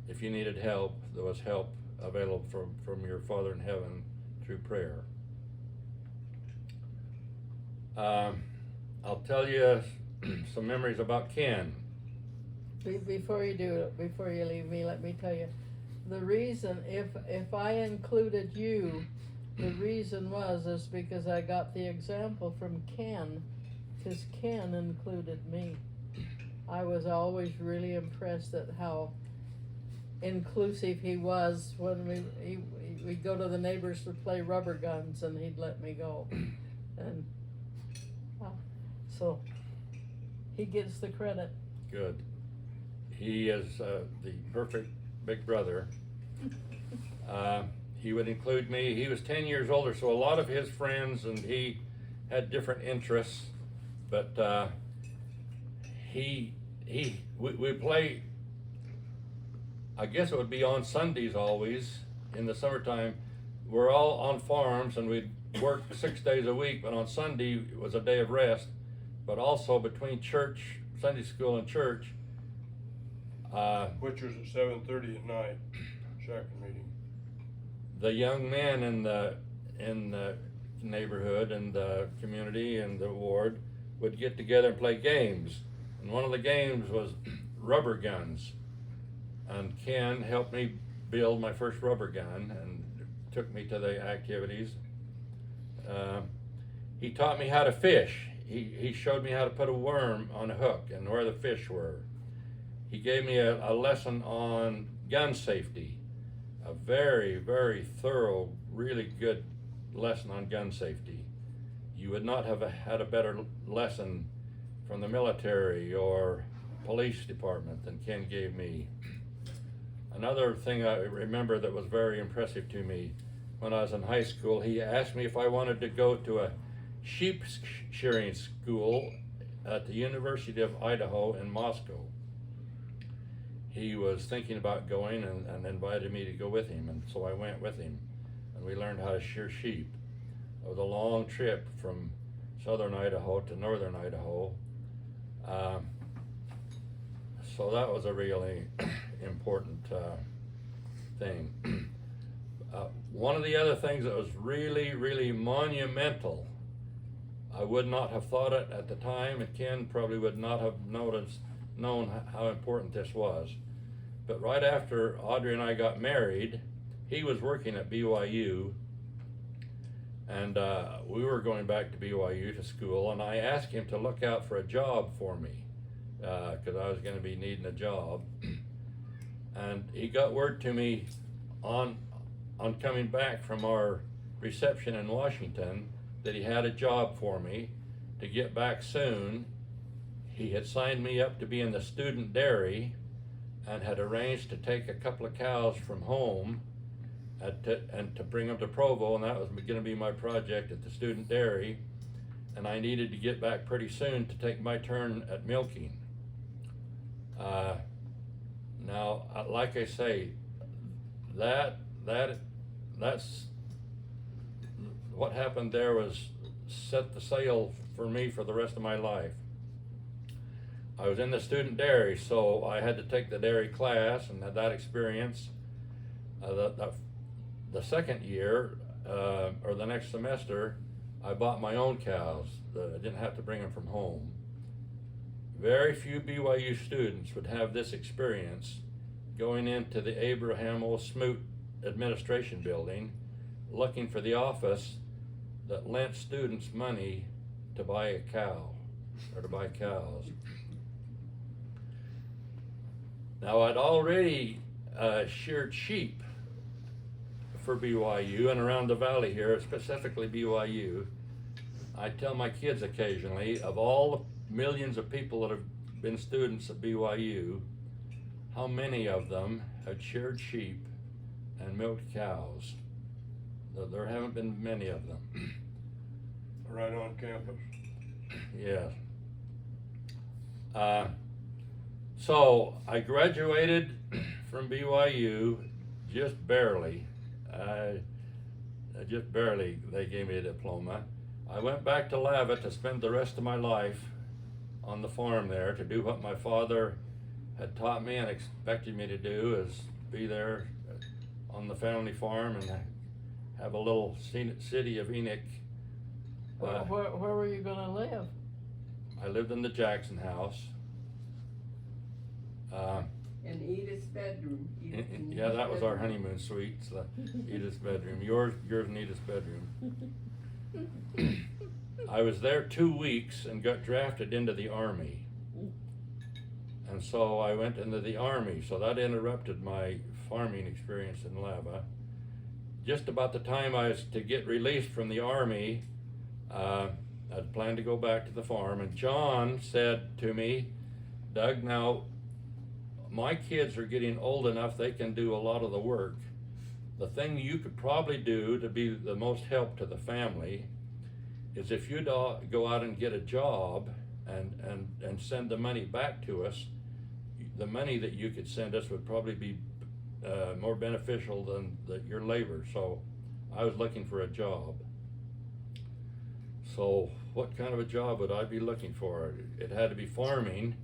if you needed help, there was help available from your Father in heaven through prayer. I'll tell you some memories about Ken. Before you do it, before you leave me, let me tell you, the reason, if I included you, the reason is because I got the example from Ken, because Ken included me. I was always really impressed at how inclusive he was when we'd go to the neighbors to play rubber guns, and he'd let me go. And so he gets the credit. Good. He is the perfect big brother. He would include me. He was 10 years older, so a lot of his friends and he had different interests, but we play, I guess it would be on Sundays always in the summertime. We're all on farms, and we'd work 6 days a week, but on Sunday was a day of rest, but also between church, Sunday school and church, Which was at 7:30 at night, second meeting. the young men in the neighborhood and the community and the ward would get together and play games. And one of the games was rubber guns. And Ken helped me build my first rubber gun and took me to the activities. He taught me how to fish. He showed me how to put a worm on a hook and where the fish were. He gave me a lesson on gun safety, a very, very thorough, really good lesson on gun safety. You would not have had a better lesson from the military or police department than Ken gave me. Another thing I remember that was very impressive to me, when I was in high school, he asked me if I wanted to go to a sheep shearing school at the University of Idaho in Moscow. He was thinking about going and invited me to go with him, and so I went with him, and we learned how to shear sheep. It was a long trip from southern Idaho to northern Idaho. So that was a really important thing. One of the other things that was really, really monumental, I would not have thought it at the time, and Ken probably would not have known how important this was. But right after Audrey and I got married, he was working at BYU, and we were going back to BYU to school, and I asked him to look out for a job for me, because I was going to be needing a job. And he got word to me on coming back from our reception in Washington that he had a job for me to get back soon. He had signed me up to be in the student dairy and had arranged to take a couple of cows from home and to bring them to Provo, and that was going to be my project at the student dairy, and I needed to get back pretty soon to take my turn at milking. Now, like I say, that's what happened there was set the sail for me for the rest of my life. I was in the student dairy, so I had to take the dairy class and had that experience. The second year, or the next semester, I bought my own cows. I didn't have to bring them from home. Very few BYU students would have this experience, going into the Abraham O. Smoot administration building, looking for the office that lent students money to buy a cow, or to buy cows. Now, I'd already sheared sheep for BYU and around the valley here, specifically BYU. I tell my kids occasionally, of all the millions of people that have been students at BYU, how many of them had sheared sheep and milked cows? There haven't been many of them. Right on campus. Yeah. So I graduated from BYU just barely. Just barely, they gave me a diploma. I went back to Lava to spend the rest of my life on the farm there, to do what my father had taught me and expected me to do, is be there on the family farm and have a little city of Enoch. Where were you gonna live? I lived in the Jackson house. In Edith's bedroom. Yeah, that was our honeymoon suite, so Edith's bedroom. Yours and Edith's bedroom. I was there 2 weeks and got drafted into the Army. And so I went into the Army, so that interrupted my farming experience in Lava. Just about the time I was to get released from the Army, I'd planned to go back to the farm, and John said to me, Doug, now, my kids are getting old enough they can do a lot of the work. The thing you could probably do to be the most help to the family is if you'd go out and get a job and send the money back to us. The money that you could send us would probably be more beneficial than your labor. So I was looking for a job. So what kind of a job would I be looking for? It had to be farming.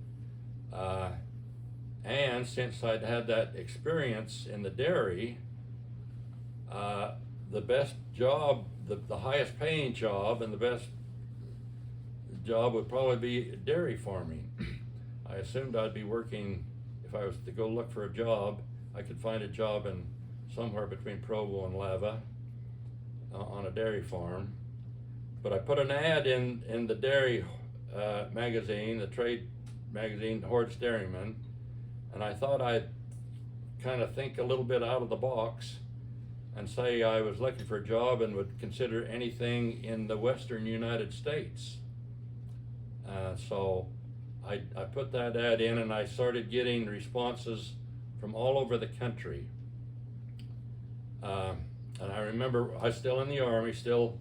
And since I'd had that experience in the dairy, the best job, the highest paying job and the best job would probably be dairy farming. I assumed I'd be working, if I was to go look for a job, I could find a job in somewhere between Provo and Lava on a dairy farm. But I put an ad in the dairy magazine, the trade magazine, Horde's Dairyman, and I thought I'd kind of think a little bit out of the box and say I was looking for a job and would consider anything in the western United States. So I put that ad in, and I started getting responses from all over the country. And I remember I was still in the Army, still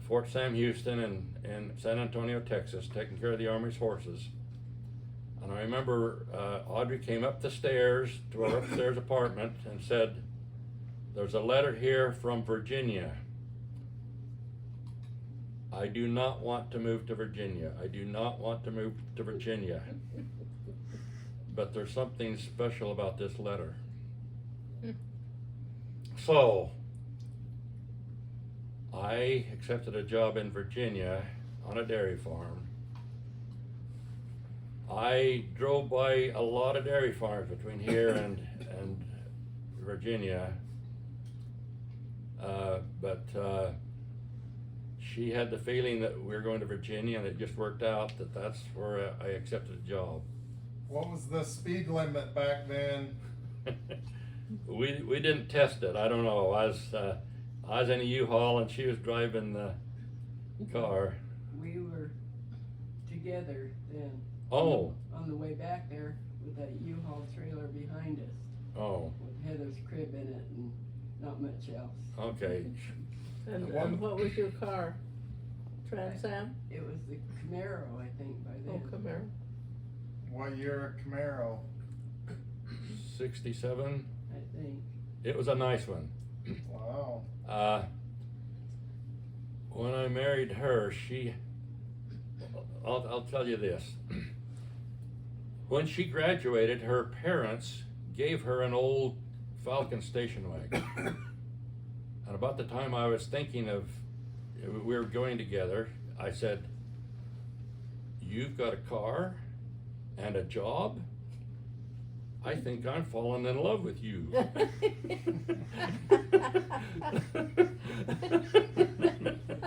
Fort Sam Houston in San Antonio, Texas, taking care of the Army's horses. And I remember Audrey came up the stairs to our upstairs apartment and said, "There's a letter here from Virginia. I do not want to move to Virginia. I do not want to move to Virginia. But there's something special about this letter." So I accepted a job in Virginia on a dairy farm. I drove by a lot of dairy farms between here and Virginia, but she had the feeling that we were going to Virginia, and it just worked out that that's where I accepted a job. What was the speed limit back then? We didn't test it. I don't know. I was in a U-Haul and she was driving the car. We were together then. Oh. On the way back there with that U-Haul trailer behind us. Oh. With Heather's crib in it and not much else. Okay. And what was your car? Trans Am? It was the Camaro, I think, by Oh, then. Camaro. What year a Camaro? 67. I think. It was a nice one. Wow. When I married her, I'll tell you this. When she graduated, her parents gave her an old Falcon station wagon. And about the time I was thinking of, we were going together, I said, "You've got a car and a job? I think I'm falling in love with you."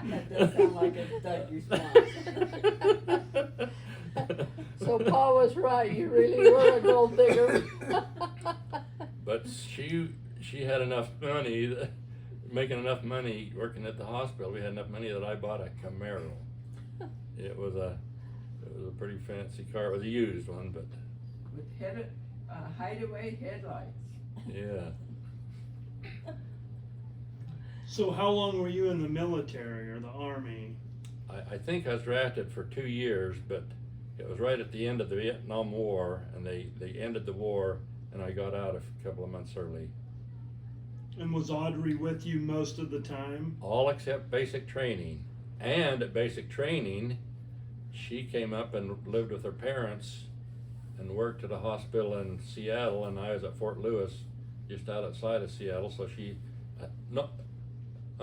That does sound like a Doug response. So Paul was right, you really were a gold digger. But she had enough money, making enough money working at the hospital. We had enough money that I bought a Camaro. It was a pretty fancy car. It was a used one, but With hideaway headlights. yeah. So how long were you in the military or the Army? I think I was drafted for 2 years, but it was right at the end of the Vietnam War, and they ended the war, and I got out a couple of months early. And was Audrey with you most of the time? All except basic training. And at basic training, she came up and lived with her parents and worked at a hospital in Seattle, and I was at Fort Lewis, just outside of Seattle. So I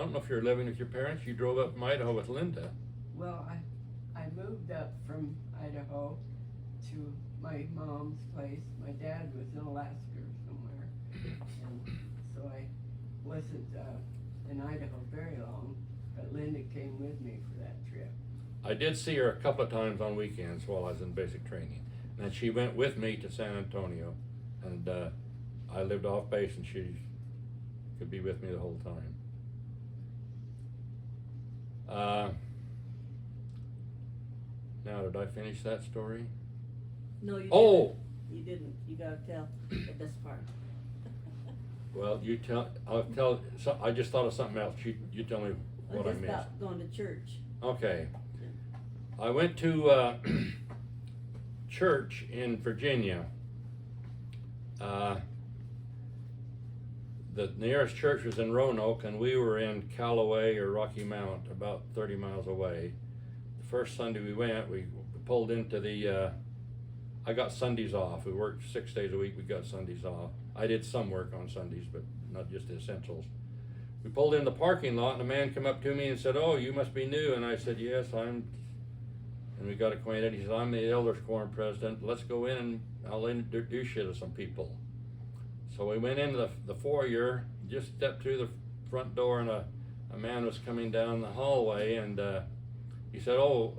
don't know if you're living with your parents. You drove up from Idaho with Linda. Well, I moved up from Idaho to my mom's place. My dad was in Alaska or somewhere. And so I wasn't in Idaho very long, but Linda came with me for that trip. I did see her a couple of times on weekends while I was in basic training. And she went with me to San Antonio, and I lived off base, and she could be with me the whole time. Now, did I finish that story? No, you Oh! didn't. You didn't. You gotta tell the best part. Well, you tell. I'll tell. So I just thought of something else. You tell me what I Just missed. about going to church. Okay. I went to church in Virginia. the nearest church was in Roanoke, and we were in Callaway or Rocky Mount, about 30 miles away. The first Sunday we went, we pulled into the, I got Sundays off. We worked 6 days a week, we got Sundays off. I did some work on Sundays, but not just the essentials. We pulled in the parking lot, and a man came up to me and said, "Oh, you must be new." And I said, "Yes, I'm," and we got acquainted. He said, "I'm the Elders Quorum president. Let's go in and I'll introduce you to some people." So we went into the foyer, just stepped through the front door, and a man was coming down the hallway, and he said, "Oh,"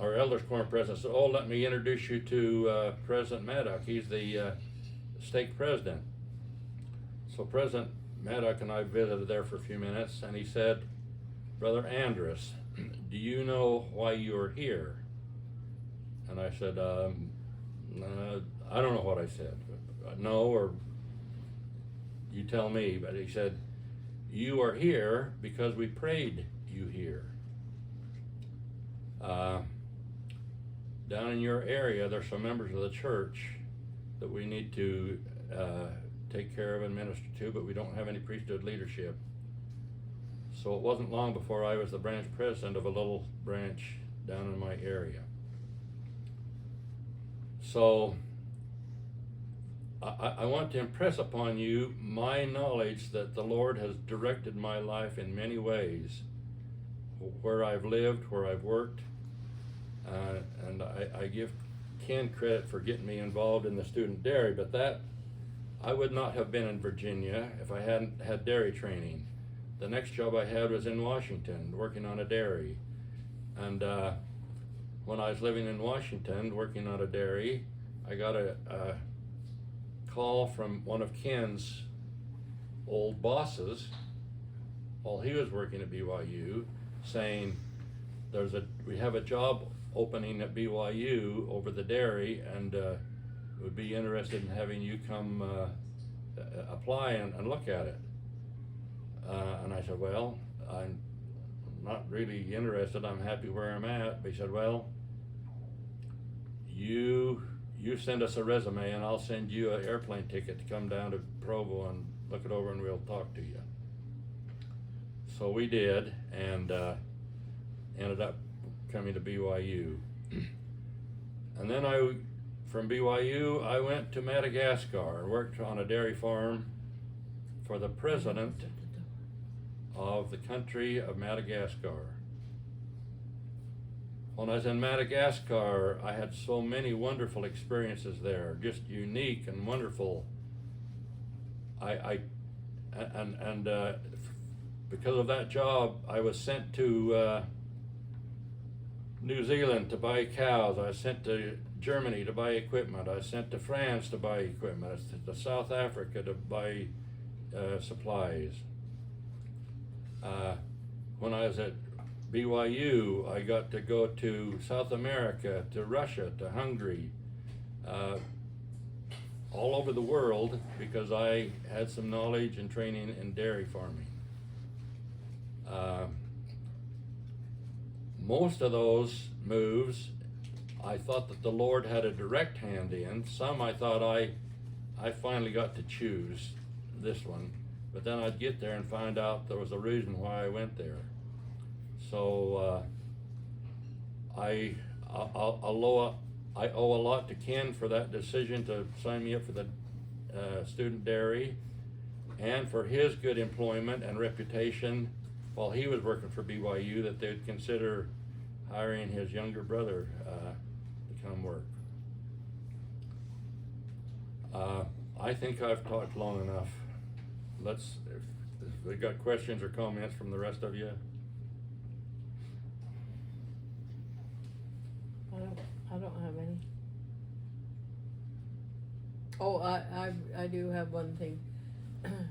our Elders Quorum president said, "Oh, let me introduce you to President Maddock. He's the stake president." So President Maddock and I visited there for a few minutes, and he said, "Brother Andrus, do you know why you are here?" And I said, I don't know what I said. No, or you tell me. But he said, "You are here because we prayed you here. Down in your area, there's some members of the church that we need to take care of and minister to, but we don't have any priesthood leadership." So it wasn't long before I was the branch president of a little branch down in my area. So I want to impress upon you my knowledge that the Lord has directed my life in many ways, where I've lived, where I've worked, and I give Ken credit for getting me involved in the student dairy, but that I would not have been in Virginia if I hadn't had dairy training. The next job I had was in Washington, working on a dairy. And when I was living in Washington, working on a dairy, I got a call from one of Ken's old bosses while he was working at BYU, saying, we have a job opening at BYU over the dairy, and would be interested in having you come apply and look at it. And I said, "Well, I'm not really interested. I'm happy where I'm at." But he said, "Well, you send us a resume, and I'll send you an airplane ticket to come down to Provo and look it over, and we'll talk to you." So we did, and ended up coming to BYU. And then from BYU, I went to Madagascar and worked on a dairy farm for the president of the country of Madagascar. When I was in Madagascar, I had so many wonderful experiences there, just unique and wonderful. Because of that job, I was sent to New Zealand to buy cows. I was sent to Germany to buy equipment. I was sent to France to buy equipment. I was sent to South Africa to buy supplies. When I was at BYU, I got to go to South America, to Russia, to Hungary, all over the world, because I had some knowledge and training in dairy farming. Most of those moves, I thought that the Lord had a direct hand in. Some I thought I finally got to choose this one, but then I'd get there and find out there was a reason why I went there. So I owe a lot to Ken for that decision to sign me up for the student dairy, and for his good employment and reputation while he was working for BYU, that they'd consider hiring his younger brother to come work. I think I've talked long enough. If we got questions or comments from the rest of you. I don't have any. Oh, I do have one thing.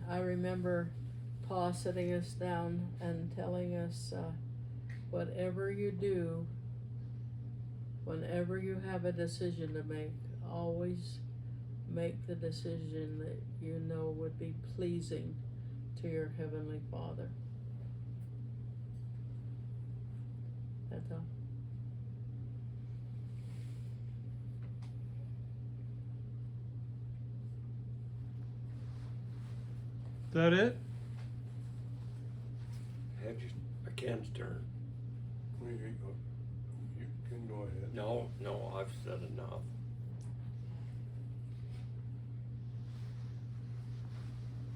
I remember Pa sitting us down and telling us, whatever you do, whenever you have a decision to make, always make the decision that you know would be pleasing to your Heavenly Father. That's all. that it? Ken's turn. You can go ahead. No, I've said enough.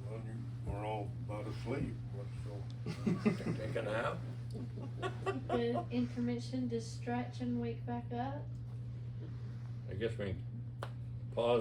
Well, we're all about asleep, so. Take a nap. Good intermission to stretch and wake back up. I guess we can pause